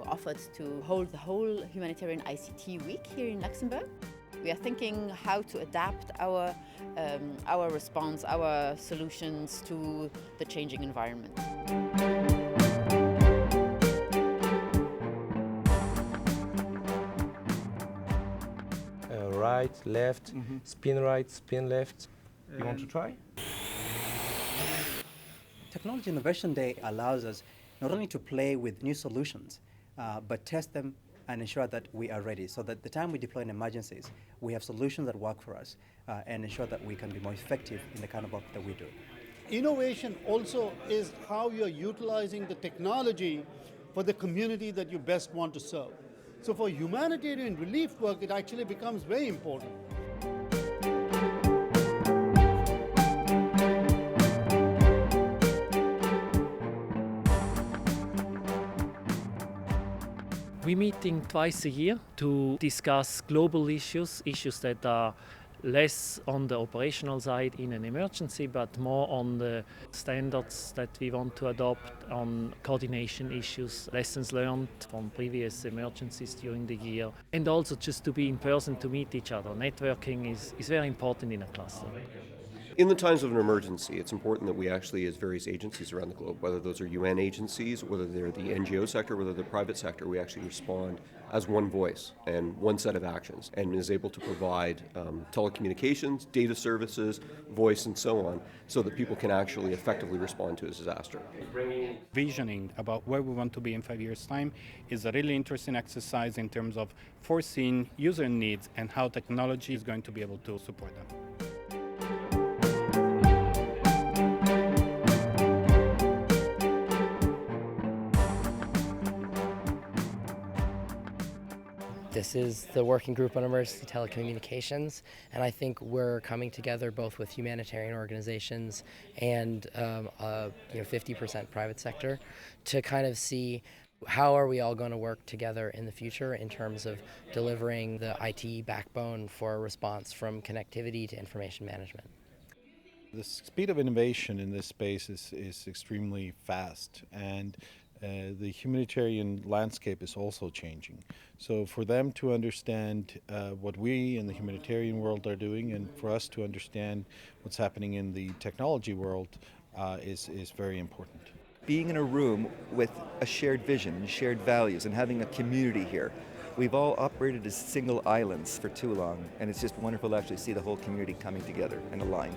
offered to hold the whole Humanitarian ICT week here in Luxembourg. We are thinking how to adapt our response, our solutions to the changing environment. Right, left, spin right, spin left. You want to try? Technology Innovation Day allows us not only to play with new solutions, but test them and ensure that we are ready, so that the time we deploy in emergencies, we have solutions that work for us and ensure that we can be more effective in the kind of work that we do. Innovation also is how you're utilizing the technology for the community that you best want to serve. So for humanitarian relief work, it actually becomes very important. We're meeting twice a year to discuss global issues that are less on the operational side in an emergency, but more on the standards that we want to adopt, on coordination issues, lessons learned from previous emergencies during the year, and also just to be in person to meet each other. Networking is very important in a cluster. In the times of an emergency, it's important that we actually, as various agencies around the globe, whether those are UN agencies, whether they're the NGO sector, whether they're the private sector, we actually respond as one voice and one set of actions, and is able to provide telecommunications, data services, voice, and so on, so that people can actually effectively respond to a disaster. Visioning about where we want to be in 5 years' time is a really interesting exercise in terms of foreseeing user needs and how technology is going to be able to support them. This is the Working Group on Emergency Telecommunications, and I think we're coming together both with humanitarian organizations and 50% private sector to kind of see how are we all going to work together in the future in terms of delivering the IT backbone for a response from connectivity to information management. The speed of innovation in this space is extremely fast, and the humanitarian landscape is also changing. So for them to understand what we in the humanitarian world are doing, and for us to understand what's happening in the technology world is very important. Being in a room with a shared vision and shared values and having a community here. We've all operated as single islands for too long, and it's just wonderful to actually see the whole community coming together and aligned.